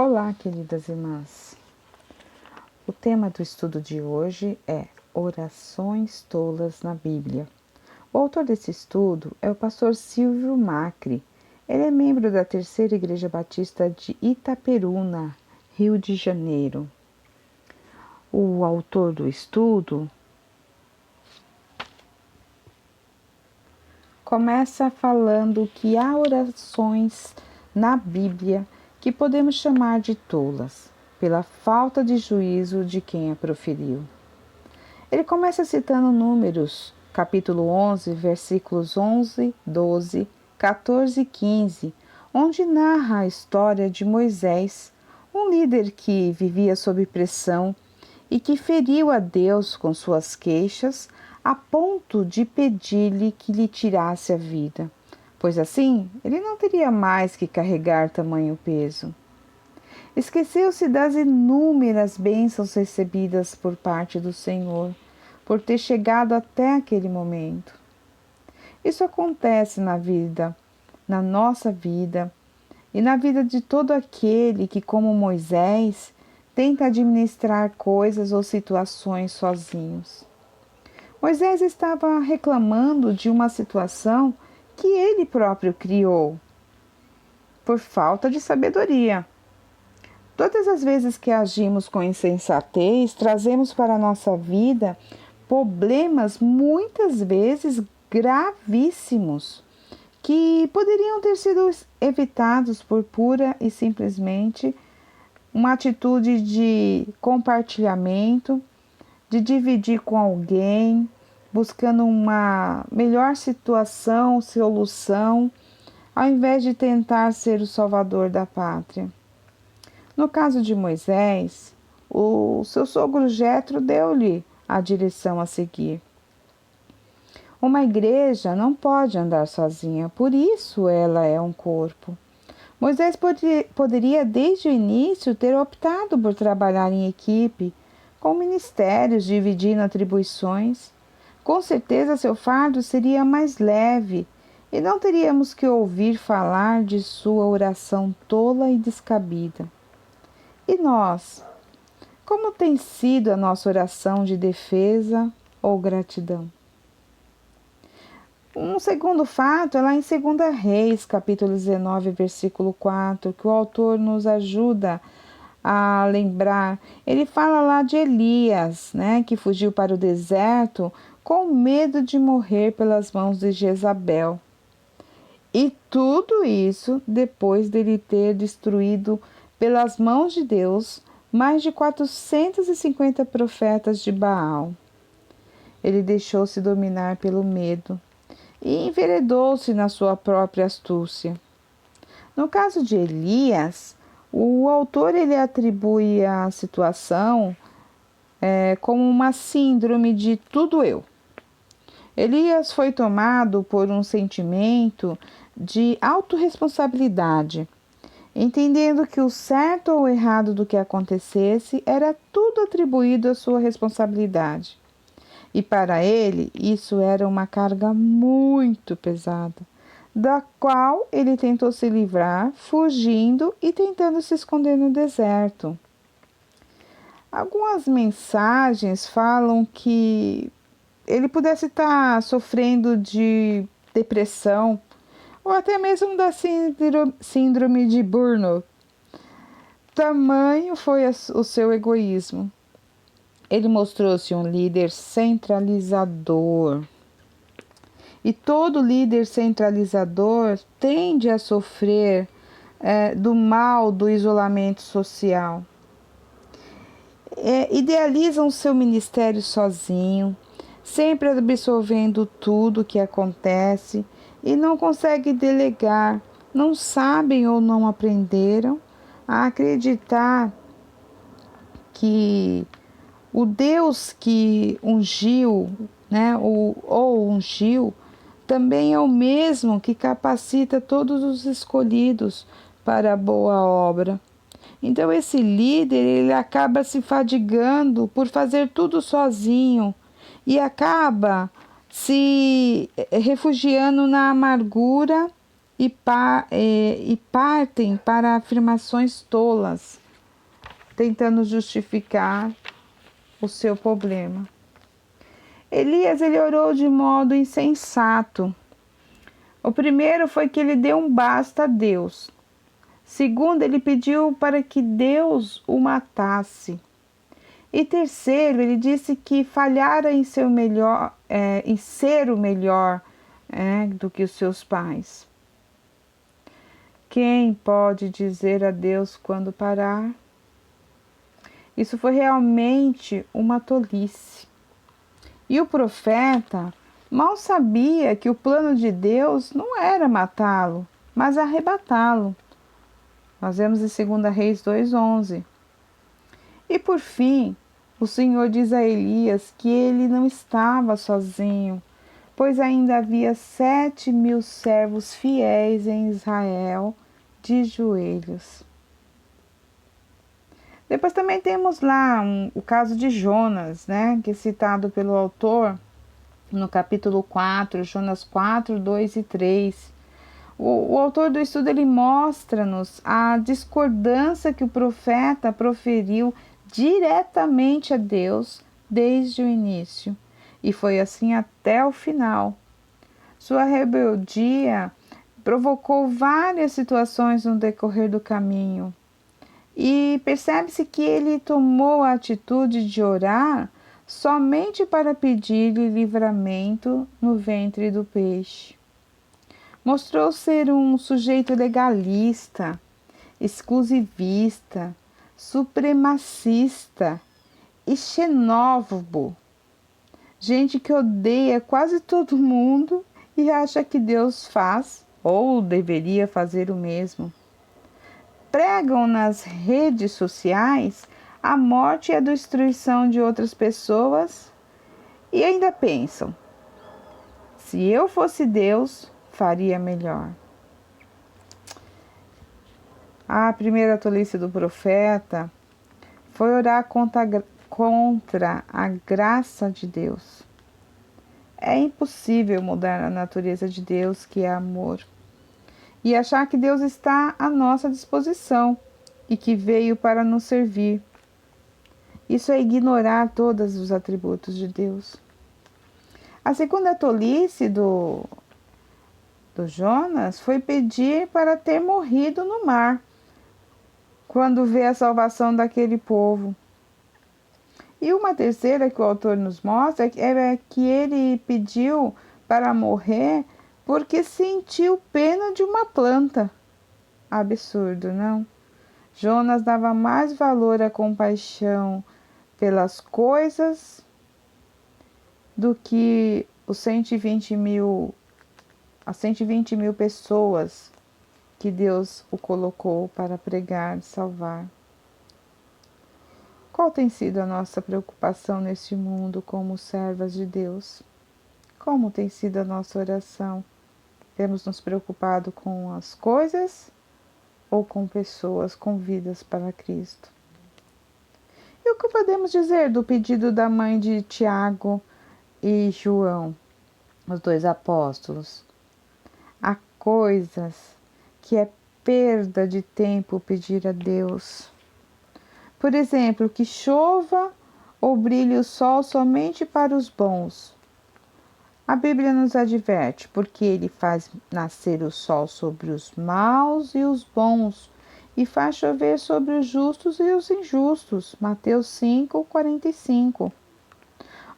Olá, queridas irmãs. O tema do estudo de hoje é Orações Tolas na Bíblia. O autor desse estudo é o pastor Silvio Macri. Ele é membro da Terceira Igreja Batista de Itaperuna, Rio de Janeiro. O autor do estudo começa falando que há orações na Bíblia que podemos chamar de tolas, pela falta de juízo de quem a proferiu. Ele começa citando Números, capítulo 11, versículos 11, 12, 14 e 15, onde narra a história de Moisés, um líder que vivia sob pressão e que feriu a Deus com suas queixas a ponto de pedir-lhe que lhe tirasse a vida, pois assim ele não teria mais que carregar tamanho peso. Esqueceu-se das inúmeras bênçãos recebidas por parte do Senhor, por ter chegado até aquele momento. Isso acontece na nossa vida e na vida de todo aquele que, como Moisés, tenta administrar coisas ou situações sozinhos. Moisés estava reclamando de uma situação que ele próprio criou, por falta de sabedoria. Todas as vezes que agimos com insensatez, trazemos para a nossa vida problemas muitas vezes gravíssimos, que poderiam ter sido evitados por pura e simplesmente uma atitude de compartilhamento, de dividir com alguém, buscando uma melhor solução, ao invés de tentar ser o salvador da pátria. No caso de Moisés, o seu sogro Jetro deu-lhe a direção a seguir. Uma igreja não pode andar sozinha, por isso ela é um corpo. Moisés poderia desde o início ter optado por trabalhar em equipe, com ministérios, dividindo atribuições. Com certeza seu fardo seria mais leve e não teríamos que ouvir falar de sua oração tola e descabida. E nós? Como tem sido a nossa oração de defesa ou gratidão? Um segundo fato é lá em 2 Reis, capítulo 19, versículo 4, que o autor nos ajuda a lembrar. Ele fala lá de Elias, que fugiu para o deserto com medo de morrer pelas mãos de Jezabel. E tudo isso depois dele ter destruído pelas mãos de Deus mais de 450 profetas de Baal. Ele deixou-se dominar pelo medo e enveredou-se na sua própria astúcia. No caso de Elias, o autor ele atribui a situação como uma síndrome de tudo eu. Elias foi tomado por um sentimento de autorresponsabilidade, entendendo que o certo ou errado do que acontecesse era tudo atribuído à sua responsabilidade. E para ele, isso era uma carga muito pesada, da qual ele tentou se livrar, fugindo e tentando se esconder no deserto. Algumas mensagens falam que ele pudesse estar sofrendo de depressão ou até mesmo da síndrome de burnout. Tamanho foi o seu egoísmo. Ele mostrou-se um líder centralizador. E todo líder centralizador tende a sofrer do mal do isolamento social. Idealizam o seu ministério sozinho, sempre absorvendo tudo o que acontece e não conseguem delegar, não sabem ou não aprenderam a acreditar que o Deus que ungiu, ungiu, também é o mesmo que capacita todos os escolhidos para a boa obra. Então esse líder, ele acaba se fadigando por fazer tudo sozinho e acaba se refugiando na amargura e partem para afirmações tolas, tentando justificar o seu problema. Elias, ele orou de modo insensato. O primeiro foi que ele deu um basta a Deus. Segundo, ele pediu para que Deus o matasse. E terceiro, ele disse que falhara em ser o melhor do que os seus pais. Quem pode dizer a Deus quando parar? Isso foi realmente uma tolice. E o profeta mal sabia que o plano de Deus não era matá-lo, mas arrebatá-lo. Nós vemos em 2 Reis 2:11. E por fim, o Senhor diz a Elias que ele não estava sozinho, pois ainda havia 7.000 servos fiéis em Israel de joelhos. Depois também temos lá o caso de Jonas, né, que é citado pelo autor no capítulo 4, Jonas 4, 2 e 3. O autor do estudo, ele mostra-nos a discordância que o profeta proferiu diretamente a Deus desde o início, e foi assim até o final. Sua rebeldia provocou várias situações no decorrer do caminho, e percebe-se que ele tomou a atitude de orar somente para pedir-lhe livramento no ventre do peixe. Mostrou ser um sujeito legalista, exclusivista, supremacista e xenófobo. Gente que odeia quase todo mundo e acha que Deus faz ou deveria fazer o mesmo. Pregam nas redes sociais a morte e a destruição de outras pessoas e ainda pensam: se eu fosse Deus, faria melhor. A primeira tolice do profeta foi orar contra a graça de Deus. É impossível mudar a natureza de Deus, que é amor, e achar que Deus está à nossa disposição e que veio para nos servir. Isso é ignorar todos os atributos de Deus. A segunda tolice do Jonas foi pedir para ter morrido no mar, quando vê a salvação daquele povo. E uma terceira que o autor nos mostra é que ele pediu para morrer porque sentiu pena de uma planta. Absurdo, não? Jonas dava mais valor à compaixão pelas coisas do que as 120 mil pessoas que Deus o colocou para pregar e salvar. Qual tem sido a nossa preocupação neste mundo como servas de Deus? Como tem sido a nossa oração? Temos nos preocupado com as coisas ou com pessoas, com vidas para Cristo? E o que podemos dizer do pedido da mãe de Tiago e João, os dois apóstolos? Há coisas que é perda de tempo pedir a Deus. Por exemplo, que chova ou brilhe o sol somente para os bons. A Bíblia nos adverte, porque ele faz nascer o sol sobre os maus e os bons, e faz chover sobre os justos e os injustos. Mateus 5:45.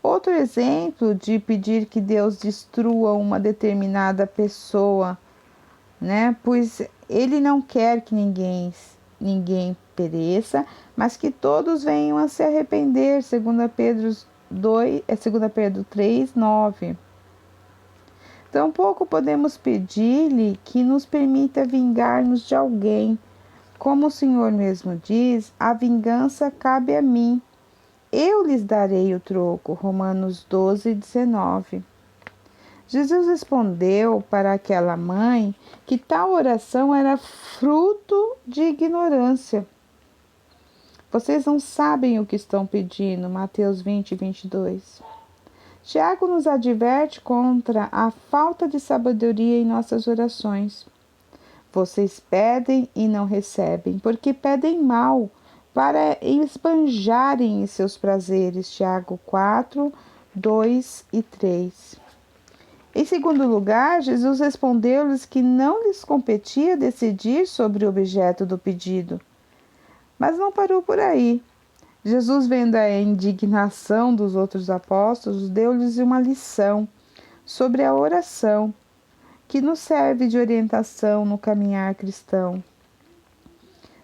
Outro exemplo de pedir que Deus destrua uma determinada pessoa, né? Pois ele não quer que ninguém pereça, mas que todos venham a se arrepender, 2 Pedro 3:9. Tampouco podemos pedir-lhe que nos permita vingar-nos de alguém. Como o Senhor mesmo diz, a vingança cabe a mim. Eu lhes darei o troco. Romanos 12:19. Jesus respondeu para aquela mãe que tal oração era fruto de ignorância. Vocês não sabem o que estão pedindo. Mateus 20:22. Tiago nos adverte contra a falta de sabedoria em nossas orações. Vocês pedem e não recebem, porque pedem mal, para esbanjarem em seus prazeres. Tiago 4, 2 e 3. Em segundo lugar, Jesus respondeu-lhes que não lhes competia decidir sobre o objeto do pedido. Mas não parou por aí. Jesus, vendo a indignação dos outros apóstolos, deu-lhes uma lição sobre a oração, que nos serve de orientação no caminhar cristão.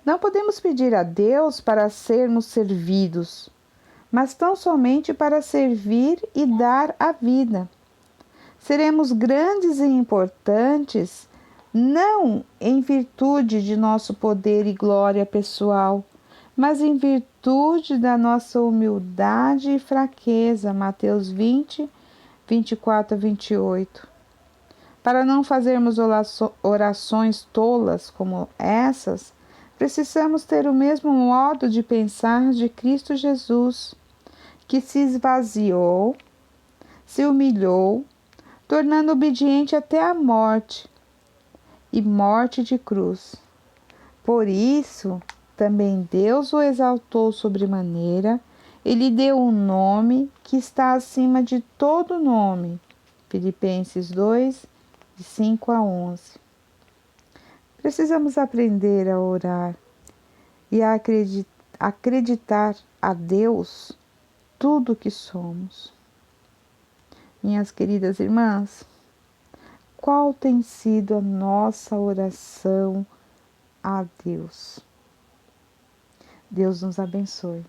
Não podemos pedir a Deus para sermos servidos, mas tão somente para servir e dar a vida. Seremos grandes e importantes não em virtude de nosso poder e glória pessoal, mas em virtude da nossa humildade e fraqueza. Mateus 20, 24 a 28. Para não fazermos orações tolas como essas, precisamos ter o mesmo modo de pensar de Cristo Jesus, que se esvaziou, se humilhou, tornando obediente até a morte, e morte de cruz. Por isso, também Deus o exaltou sobremaneira e lhe deu um nome que está acima de todo nome. Filipenses 2, de 5 a 11. Precisamos aprender a orar e a acreditar a Deus tudo o que somos. Minhas queridas irmãs, qual tem sido a nossa oração a Deus? Deus nos abençoe.